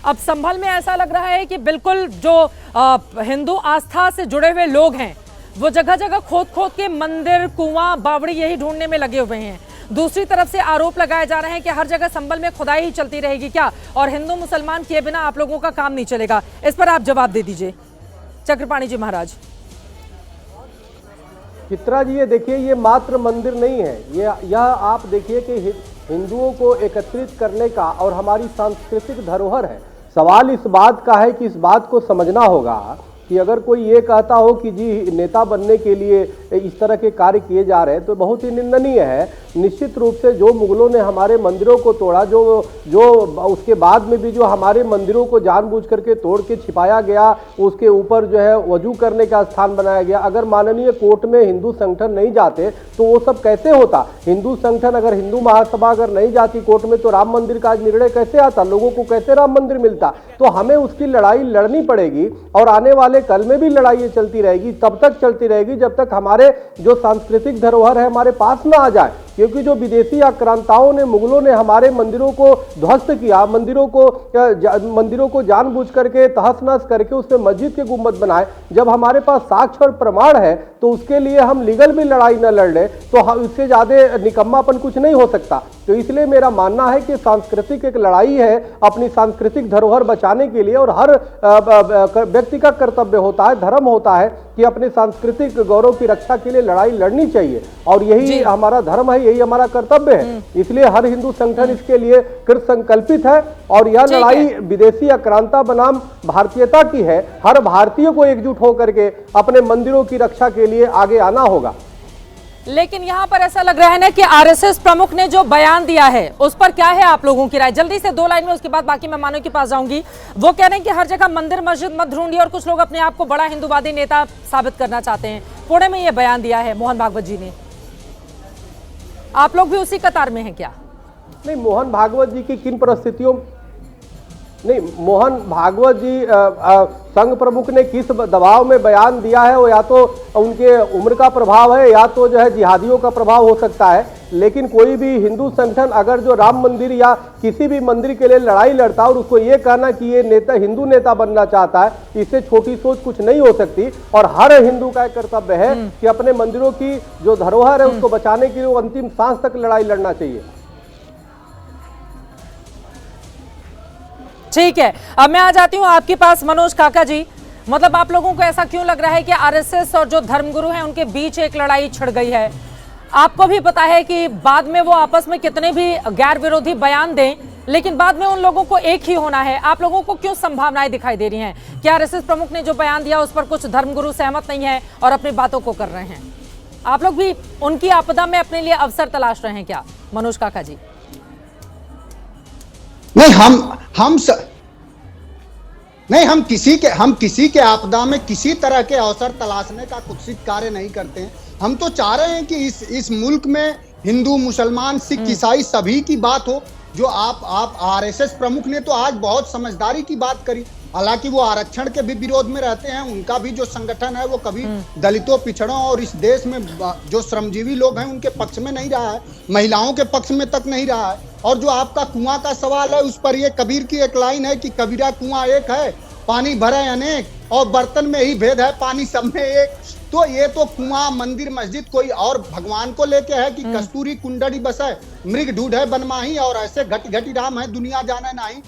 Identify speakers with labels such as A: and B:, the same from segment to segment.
A: अब संभल में ऐसा लग रहा है कि बिल्कुल जो हिंदू आस्था से जुड़े हुए लोग हैं वो जगह जगह खोद खोद के मंदिर, कुआं, बावड़ी यही ढूंढने में लगे हुए हैं। दूसरी तरफ से आरोप लगाए जा रहे हैं कि हर जगह संभल में खुदाई ही चलती रहेगी क्या, और हिंदू मुसलमान किए बिना आप लोगों का काम नहीं चलेगा। इस पर आप जवाब दे दीजिए चक्रपाणी जी महाराज।
B: चित्रा जी, ये देखिए, ये मात्र मंदिर नहीं है, यह आप देखिए कि हिंदुओं को एकत्रित करने का और हमारी सांस्कृतिक धरोहर है। सवाल इस बात का है कि इस बात को समझना होगा कि अगर कोई ये कहता हो कि जी नेता बनने के लिए इस तरह के कार्य किए जा रहे हैं तो बहुत ही निंदनीय है। निश्चित रूप से जो मुगलों ने हमारे मंदिरों को तोड़ा, जो उसके बाद में भी जो हमारे मंदिरों को जानबूझ करके तोड़ के छिपाया गया, उसके ऊपर जो है वजू करने का स्थान बनाया गया। अगर माननीय कोर्ट में हिंदू संगठन नहीं जाते तो वो सब कैसे होता? हिंदू संगठन, अगर हिंदू महासभा अगर नहीं जाती कोर्ट में तो राम मंदिर का आज निर्णय कैसे आता? लोगों को कैसे राम मंदिर मिलता? तो हमें उसकी लड़ाई लड़नी पड़ेगी और आने वाले कल में भी लड़ाई चलती रहेगी। तब तक चलती रहेगी जब तक हमारे जो सांस्कृतिक धरोहर है हमारे पास ना आ जाए, क्योंकि जो विदेशी आक्रांताओं ने, मुगलों ने हमारे मंदिरों को ध्वस्त किया, मंदिरों को जानबूझ करके तहस नहस करके उसमें मस्जिद के गुंबद बनाए। जब हमारे पास साक्ष्य और प्रमाण है तो उसके लिए हम लीगल भी लड़ाई न लड़ ले तो इससे ज्यादा निकम्मापन कुछ नहीं हो सकता। तो इसलिए मेरा मानना है कि सांस्कृतिक एक लड़ाई है अपनी सांस्कृतिक धरोहर बचाने के लिए, और हर व्यक्ति का कर्तव्य होता है, धर्म होता है कि अपने सांस्कृतिक गौरव की रक्षा के लिए लड़ाई लड़नी चाहिए, और यही हमारा धर्म है, यही हमारा कर्तव्य है। इसलिए हर हिंदू संगठन इसके लिए कृत संकल्पित है और यह लड़ाई विदेशी आक्रांता बनाम भारतीयता की है। हर भारतीय को एकजुट होकर के अपने मंदिरों की रक्षा के लिए आगे आना होगा।
A: लेकिन यहाँ पर ऐसा लग रहा है ना कि आरएसएस प्रमुख ने जो बयान दिया है उस पर क्या है आप लोगों की राय? जल्दी से 2 लाइन में, उसके बाद बाकी मेहमानों के पास जाऊंगी। वो कह रहे हैं कि हर जगह मंदिर मस्जिद मत ढूंढिए, और कुछ लोग अपने आप को बड़ा हिंदूवादी नेता साबित करना चाहते हैं। पुणे में ये बयान दिया है मोहन भागवत जी ने। आप लोग भी उसी कतार में हैं क्या?
B: नहीं, मोहन भागवत जी की किन परिस्थितियों, नहीं, मोहन भागवत जी संघ प्रमुख ने किस दबाव में बयान दिया है, वो या तो उनके उम्र का प्रभाव है या तो जो है जिहादियों का प्रभाव हो सकता है। लेकिन कोई भी हिंदू संगठन अगर जो राम मंदिर या किसी भी मंदिर के लिए लड़ाई लड़ता है और उसको ये कहना कि ये नेता हिंदू नेता बनना चाहता है, इससे छोटी सोच कुछ नहीं हो सकती। और हर हिंदू का एक कर्तव्य है कि अपने मंदिरों की जो धरोहर है उसको बचाने के लिए अंतिम सांस तक लड़ाई लड़ना चाहिए।
A: ठीक है, अब मैं आ जाती हूं आपके पास मनोज काका जी। मतलब आप लोगों को ऐसा क्यों लग रहा है कि आरएसएस और जो धर्मगुरु हैं उनके बीच एक लड़ाई छिड़ गई है? आपको भी पता है कि बाद में वो आपस में कितने भी गैर विरोधी बयान दें, लेकिन बाद में उन लोगों को एक ही होना है। आप लोगों को क्यों संभावनाएं दिखाई दे रही हैं कि आरएसएस प्रमुख ने जो बयान दिया उस पर कुछ धर्मगुरु सहमत नहीं है और अपनी बातों को कर रहे हैं? आप लोग भी उनकी आपदा में अपने लिए अवसर तलाश रहे हैं क्या, मनोज काका जी?
C: नहीं, हम किसी के आपदा में किसी तरह के अवसर तलाशने का कुत्सित कार्य नहीं करते हैं। हम तो चाह रहे हैं कि इस मुल्क में हिंदू, मुसलमान, सिख, ईसाई सभी की बात हो। जो आप आरएसएस प्रमुख ने तो आज बहुत समझदारी की बात करी। हालांकि वो आरक्षण के भी विरोध में रहते हैं, उनका भी जो संगठन है वो कभी दलितों, पिछड़ों और इस देश में जो श्रमजीवी लोग हैं उनके पक्ष में नहीं रहा है, महिलाओं के पक्ष में तक नहीं रहा है। और जो आपका कुआं का सवाल है उस पर ये कबीर की एक लाइन है कि कबीरा कुआं एक है, पानी भरे अनेक, और बर्तन में ही भेद है, पानी सब में एक। तो ये तो कुआं, मंदिर, मस्जिद कोई और भगवान को लेके है कि कस्तूरी कुंडली बसे मृग ढूंढे बनमाही, और ऐसे घटी घटी राम है दुनिया जाने नहीं।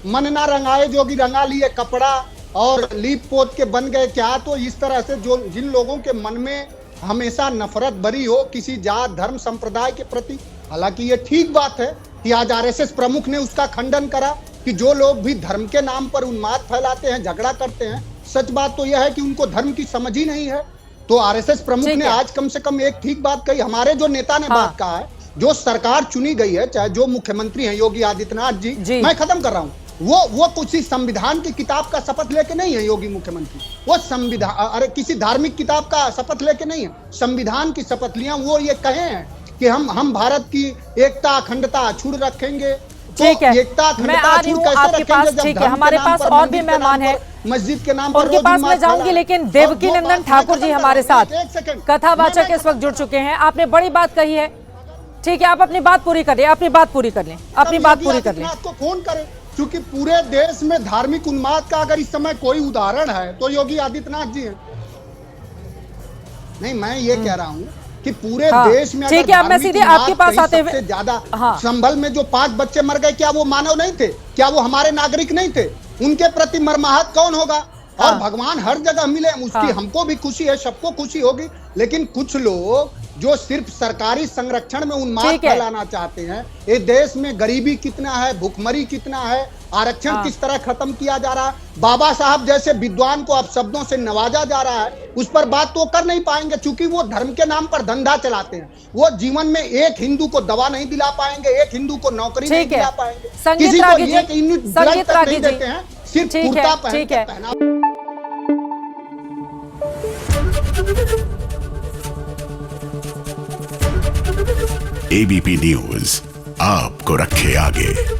C: मन ना रंगाए जोगी रंगा लिए कपड़ा, और लीप पोत के बन गए क्या। तो इस तरह से जो जिन लोगों के मन में हमेशा नफरत भरी हो किसी जात, धर्म, संप्रदाय के प्रति, हालांकि ये ठीक बात है कि आज आरएसएस प्रमुख ने उसका खंडन करा कि जो लोग भी धर्म के नाम पर उन्माद फैलाते हैं, झगड़ा करते हैं, सच बात तो यह है कि उनको धर्म की समझ ही नहीं है। तो आरएसएस प्रमुख ने आज कम से कम एक ठीक बात कही। हमारे जो नेता ने बात कहा है, जो सरकार चुनी गई है, चाहे जो मुख्यमंत्री हैं योगी आदित्यनाथ जी, मैं खत्म कर रहा हूँ, वो कुछ संविधान की किताब का शपथ लेके नहीं है योगी मुख्यमंत्री। वो संविधान, किसी धार्मिक किताब का शपथ लेके नहीं है, संविधान की शपथ लिया। वो ये कहे हैं कि हम भारत की एकता, अखंडता अछूट रखेंगे।
A: ठीक है, मैं आ रही हूँ आपके पास। ठीक है, हमारे पास और भी मेहमान हैं,
C: मस्जिद के नाम पर
A: उनके पास मैं जाऊंगी, लेकिन देवकी नंदन ठाकुर जी हमारे साथ कथावाचक इस वक्त जुड़ चुके हैं। आपने बड़ी बात कही है, ठीक है, आप अपनी बात पूरी कर लें, अपनी बात पूरी कर लें, अपनी बात पूरी कर लें।
C: फोन करें, क्योंकि पूरे देश में धार्मिक उन्माद का अगर इस समय कोई उदाहरण है तो योगी आदित्यनाथ जी हैं। नहीं, मैं ये कह रहा हूं कि पूरे
A: हाँ,
C: देश में
A: ठीक है, अब मैं सीधे आपके पास आते हुए
C: सबसे ज्यादा
A: हाँ।
C: संभल में जो 5 बच्चे मर गए, क्या वो मानव नहीं थे? क्या वो हमारे नागरिक नहीं थे? उनके प्रति मर्माहत कौन होगा? और
A: हाँ।
C: भगवान हर जगह मिले, उसकी
A: हाँ।
C: हमको भी खुशी है, सबको खुशी होगी। लेकिन कुछ लोग जो सिर्फ सरकारी संरक्षण में उन्माद
A: ठीक है।
C: फैलाना चाहते हैं, ये देश में गरीबी कितना है, भुखमरी कितना है, आरक्षण
A: हाँ।
C: किस तरह खत्म किया जा रहा है, बाबा साहब जैसे विद्वान को अब शब्दों से नवाजा जा रहा है, उस पर बात तो कर नहीं पाएंगे, क्योंकि वो धर्म के नाम पर धंधा चलाते हैं। वो जीवन में एक हिंदू को दवा नहीं दिला पाएंगे, एक हिंदू को नौकरी नहीं
A: ठीक है।
C: दिला पाएंगे,
A: संगीत
C: किसी को
A: रागी जी,
C: एक यूनिट ब्लड
A: संगीत
C: तक
A: रागी
C: नहीं
A: जी।
C: देते हैं, सिर्फ
A: ठीक है,
C: कुर्ता पहन
A: ठीक
C: के
A: है।
C: पहना।
D: एबीपी न्यूज आपको रखे आगे।